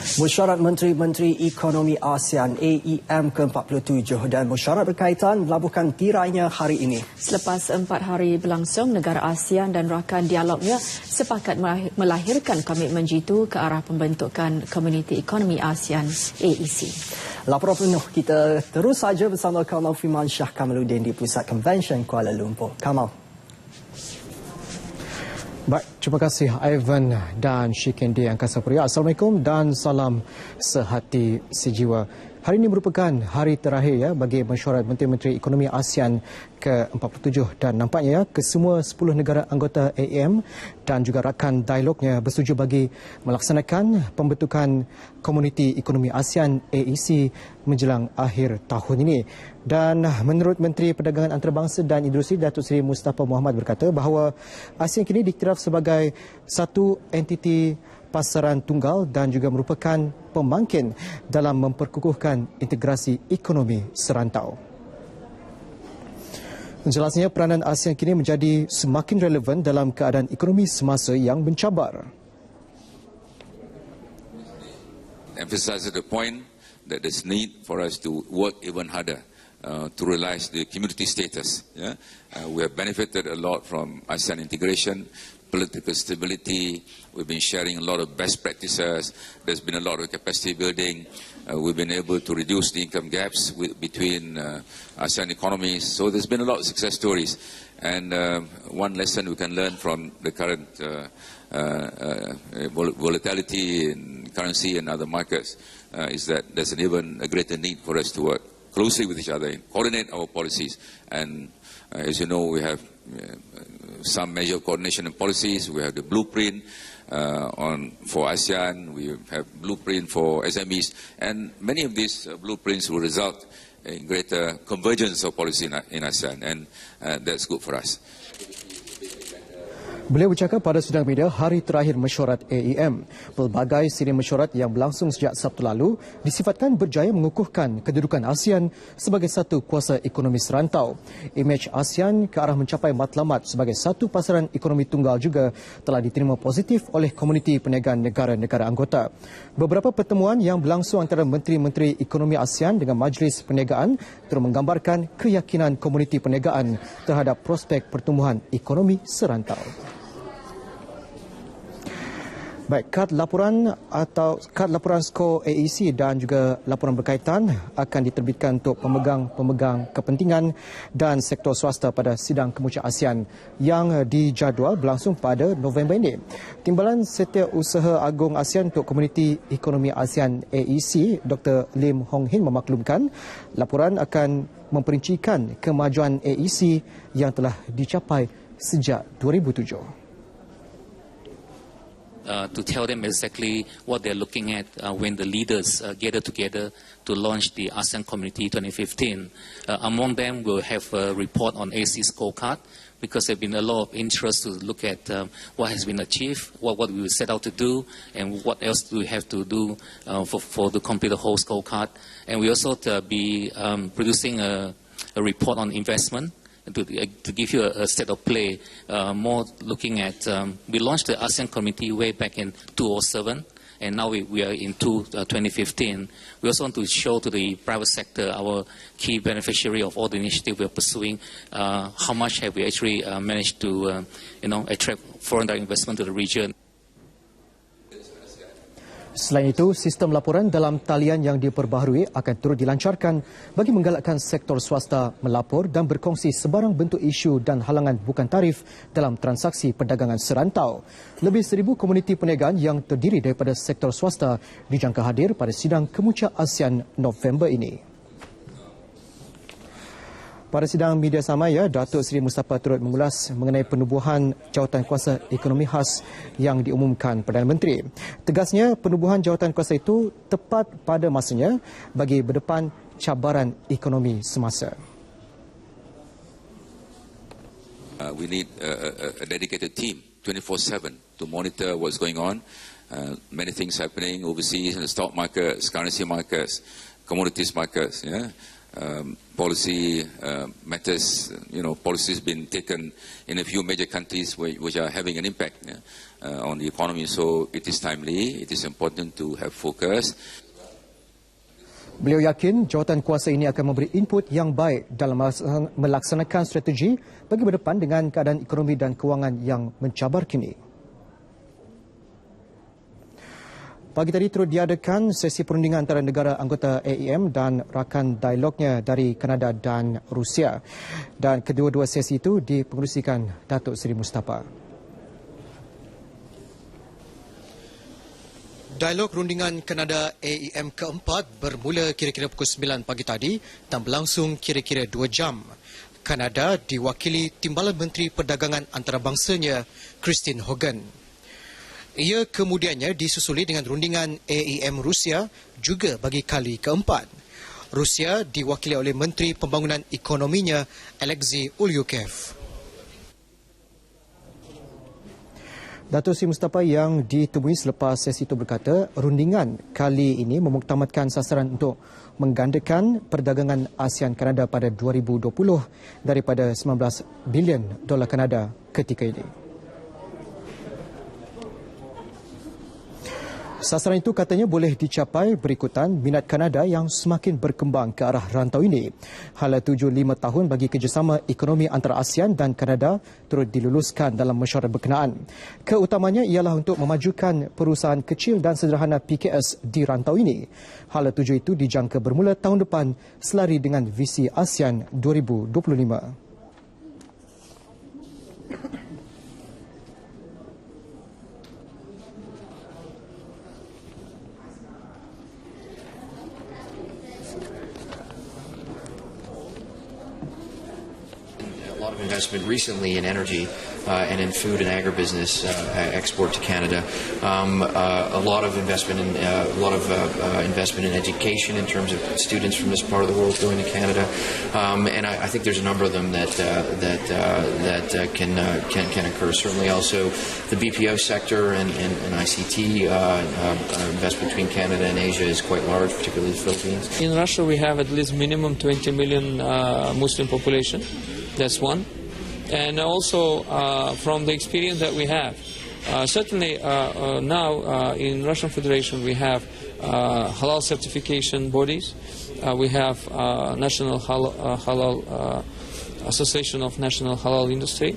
Mesyuarat Menteri-Menteri Ekonomi ASEAN-AEM ke-47 dan mesyuarat berkaitan melabuhkan tirainya hari ini. Selepas 4 hari berlangsung, negara ASEAN dan rakan dialognya sepakat melahirkan komitmen jitu ke arah pembentukan Komuniti Ekonomi ASEAN-AEC. Laporan penuh kita terus saja bersama KAMAL FIRMANSHAH KAMALUDIN di Pusat Konvensyen Kuala Lumpur. KAMAL. Baik, terima kasih Ivan dan Shikendi Angkasa Pria. Assalamualaikum dan salam sehati sejiwa. Hari ini merupakan hari terakhir bagi Mesyuarat Menteri-Menteri Ekonomi ASEAN ke-47 dan nampaknya kesemua 10 negara anggota AEM dan juga rakan dialognya bersetuju bagi melaksanakan pembentukan Komuniti Ekonomi ASEAN-AEC menjelang akhir tahun ini. Dan menurut Menteri Perdagangan Antarabangsa dan Industri Datuk Seri Mustafa Muhammad berkata bahawa ASEAN kini diiktiraf sebagai satu entiti pasaran tunggal dan juga merupakan pemangkin dalam memperkukuhkan integrasi ekonomi serantau. Jelasnya peranan ASEAN kini menjadi semakin relevan dalam keadaan ekonomi semasa yang mencabar. Emphasize the point that there's need for us to work even harder to realize the community status. We have benefited a lot from ASEAN integration, political stability. We've been sharing a lot of best practices. There's been a lot of capacity building. We've been able to reduce the income gaps between ASEAN economies. So there's been a lot of success stories. And one lesson we can learn from the current volatility in currency and other markets is that there's an even a greater need for us to work closely with each other, coordinate our policies. And as you know, we have some measure of coordination and policies. We have the blueprint for ASEAN. We have blueprint for SMEs. And many of these blueprints will result in greater convergence of policy in ASEAN. And that's good for us. Beliau bercakap pada sidang media hari terakhir mesyuarat AEM. Pelbagai siri mesyuarat yang berlangsung sejak Sabtu lalu disifatkan berjaya mengukuhkan kedudukan ASEAN sebagai satu kuasa ekonomi serantau. Imej ASEAN ke arah mencapai matlamat sebagai satu pasaran ekonomi tunggal juga telah diterima positif oleh komuniti perniagaan negara-negara anggota. Beberapa pertemuan yang berlangsung antara Menteri-Menteri Ekonomi ASEAN dengan Majlis Perniagaan turut menggambarkan keyakinan komuniti perniagaan terhadap prospek pertumbuhan ekonomi serantau. Baik, kad laporan skor AEC dan juga laporan berkaitan akan diterbitkan untuk pemegang kepentingan dan sektor swasta pada sidang kemuncak ASEAN yang dijadual berlangsung pada November ini. Timbalan Setiausaha Agung ASEAN untuk Komuniti Ekonomi ASEAN-AEC, Dr. Lim Hong Hin memaklumkan laporan akan memperincikan kemajuan AEC yang telah dicapai sejak 2007. To tell them exactly what they're looking at when the leaders gather together to launch the ASEAN Community 2015. Among them, we'll have a report on AC scorecard because there's been a lot of interest to look at what has been achieved, what we set out to do, and what else do we have to do for to complete the whole scorecard. And we also be producing a report on investment. To give you a state of play, more looking at, we launched the ASEAN Committee way back in 2007, and now we are in 2015. We also want to show to the private sector, our key beneficiary of all the initiatives we are pursuing, how much have we actually managed to, attract foreign direct investment to the region. Selain itu, sistem laporan dalam talian yang diperbaharui akan turut dilancarkan bagi menggalakkan sektor swasta melapor dan berkongsi sebarang bentuk isu dan halangan bukan tarif dalam transaksi perdagangan serantau. Lebih 1,000 komuniti perniagaan yang terdiri daripada sektor swasta dijangka hadir pada sidang kemuncak ASEAN November ini. Pada sidang media samaya, Datuk Seri Mustafa turut mengulas mengenai penubuhan jawatan kuasa ekonomi khas yang diumumkan Perdana Menteri. Tegasnya, penubuhan jawatan kuasa itu tepat pada masanya bagi berdepan cabaran ekonomi semasa. We need a dedicated team 24/7 to monitor what's going on. Many things happening overseas in the stock markets, currency markets, commodities markets. policy matters, policies been taken in a few major countries which are having an impact on the economy. So it is timely, it is important to have focus. Beliau yakin jawatan kuasa ini akan memberi input yang baik dalam melaksanakan strategi bagi berdepan dengan keadaan ekonomi dan kewangan yang mencabar kini. Pagi tadi turut diadakan sesi perundingan antara negara anggota AEM dan rakan dialognya dari Kanada dan Rusia. Dan kedua-dua sesi itu dipengerusikan Datuk Seri Mustafa. Dialog rundingan Kanada AEM keempat bermula kira-kira pukul 9 pagi tadi dan berlangsung kira-kira 2 jam. Kanada diwakili Timbalan Menteri Perdagangan Antarabangsanya, Christine Hogan. Ia kemudiannya disusuli dengan rundingan AEM Rusia juga bagi kali keempat. Rusia diwakili oleh Menteri Pembangunan Ekonominya, Alexei Ulyukev. Datuk Seri Mustafa yang ditemui selepas sesi itu berkata, rundingan kali ini memuktamadkan sasaran untuk menggandakan perdagangan ASEAN-Kanada pada 2020 daripada $19 bilion Kanada ketika ini. Sasaran itu katanya boleh dicapai berikutan minat Kanada yang semakin berkembang ke arah rantau ini. Hala 7-5 tahun bagi kerjasama ekonomi antara ASEAN dan Kanada turut diluluskan dalam mesyuarat berkenaan. Keutamanya ialah untuk memajukan perusahaan kecil dan sederhana PKS di rantau ini. Hala 7 itu dijangka bermula tahun depan selari dengan visi ASEAN 2025. Investment recently in energy and in food and agribusiness export to Canada. A lot of investment in investment in education in terms of students from this part of the world going to Canada, and I think there's a number of them that can occur. Certainly, also the BPO sector and ICT investment between Canada and Asia is quite large, particularly the Philippines. In Russia, we have at least minimum 20 million Muslim population. That's one. And also from the experience that we have, certainly now in Russian Federation we have halal certification bodies. We have National Halal Association of National Halal Industry.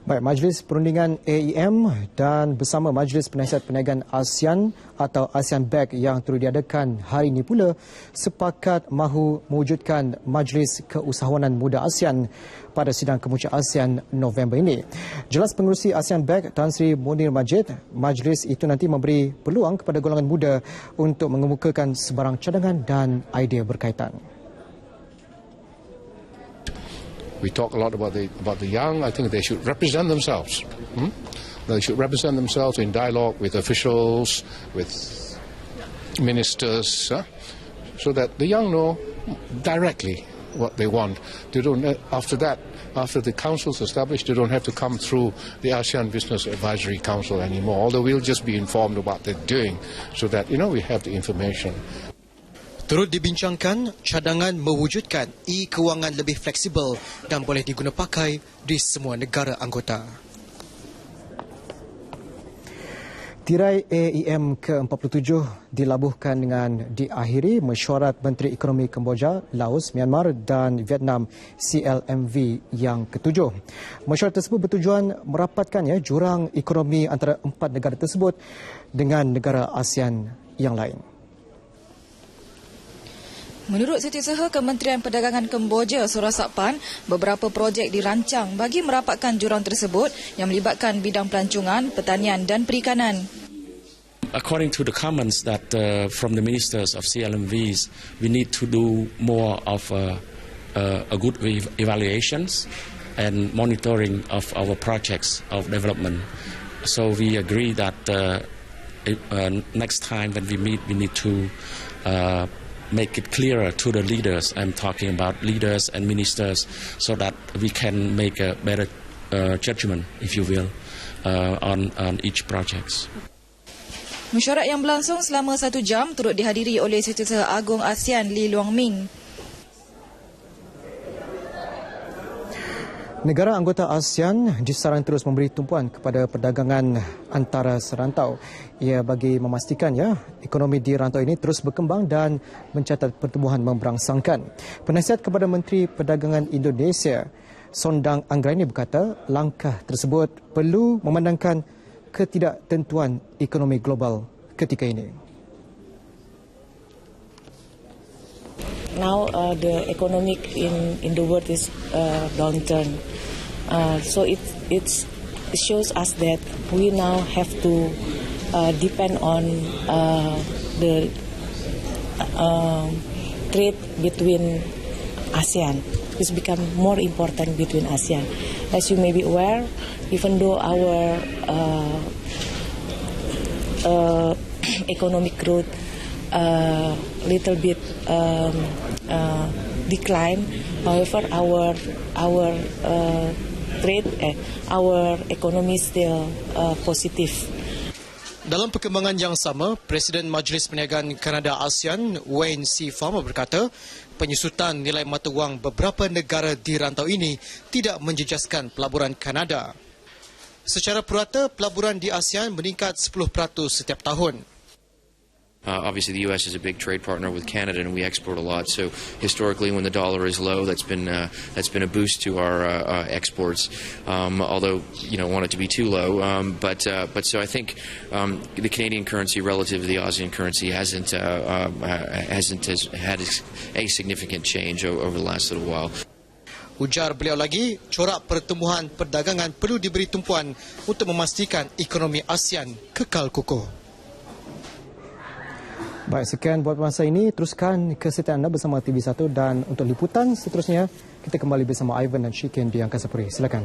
Baik, Majlis Perundingan AEM dan bersama Majlis Penasihat Perniagaan ASEAN atau ASEAN-BEC yang turut diadakan hari ini pula sepakat mahu mewujudkan Majlis Keusahawanan Muda ASEAN pada sidang kemuncak ASEAN November ini. Jelas pengerusi ASEAN-BEC Tan Sri Munir Majid, majlis itu nanti memberi peluang kepada golongan muda untuk mengemukakan sebarang cadangan dan idea berkaitan. We talk a lot about the young. I think they should represent themselves. They should represent themselves in dialogue with officials, with ministers, so that the young know directly what they want. They don't. After that, after the council's established, they don't have to come through the ASEAN Business Advisory Council anymore. Although we'll just be informed about what they're doing, so that we have the information. Turut dibincangkan cadangan mewujudkan e-kewangan lebih fleksibel dan boleh diguna pakai di semua negara anggota. Tirai AEM ke-47 dilabuhkan dengan diakhiri Mesyuarat Menteri Ekonomi Kemboja, Laos, Myanmar dan Vietnam CLMV yang ke-7. Mesyuarat tersebut bertujuan merapatkan jurang ekonomi antara 4 negara tersebut dengan negara ASEAN yang lain. Menurut Setiausaha Kementerian Perdagangan Kemboja, Surasapan, beberapa projek dirancang bagi merapatkan jurang tersebut yang melibatkan bidang pelancongan, pertanian dan perikanan. According to the comments that from the ministers of CLMVs, we need to do more of a good evaluations and monitoring of our projects of development. So we agree that next time when we meet, we need to make it clearer to the leaders. I'm talking about leaders and ministers, so that we can make a better judgment, if you will, on each project. Mesyuarat yang berlangsung selama 1 jam turut dihadiri oleh Setiausaha Agong ASEAN Lee Luang Min. Negara anggota ASEAN disarankan terus memberi tumpuan kepada perdagangan antara serantau. Ia bagi memastikan ekonomi di rantau ini terus berkembang dan mencatat pertumbuhan memberangsangkan. Penasihat kepada Menteri Perdagangan Indonesia, Sondang Anggraini berkata langkah tersebut perlu memandangkan ketidaktentuan ekonomi global ketika ini. Now the economic in the world is downturn, so it shows us that we now have to depend on the trade between ASEAN. It's become more important between ASEAN. As you may be aware, even though our economic growth little bit decline, however our trade, our economy is still positive. Dalam perkembangan yang sama, Presiden Majlis Perniagaan Kanada ASEAN, Wayne C. Farmer berkata, penyusutan nilai mata wang beberapa negara di rantau ini tidak menjejaskan pelaburan Kanada. Secara purata, pelaburan di ASEAN meningkat 10% setiap tahun. Obviously, the U.S. is a big trade partner with Canada, and we export a lot. So, historically, when the dollar is low, that's been a boost to our exports. Although want it to be too low, but so I think the Canadian currency relative to the ASEAN currency hasn't had a significant change over the last little while. Ujar beliau lagi, corak pertumbuhan perdagangan perlu diberi tumpuan untuk memastikan ekonomi ASEAN kekal kukuh. Baik, sekian buat masa ini. Teruskan kesetiaan anda bersama TV1 dan untuk liputan seterusnya, kita kembali bersama Ivan dan Shikin di Angkasa Puri. Silakan.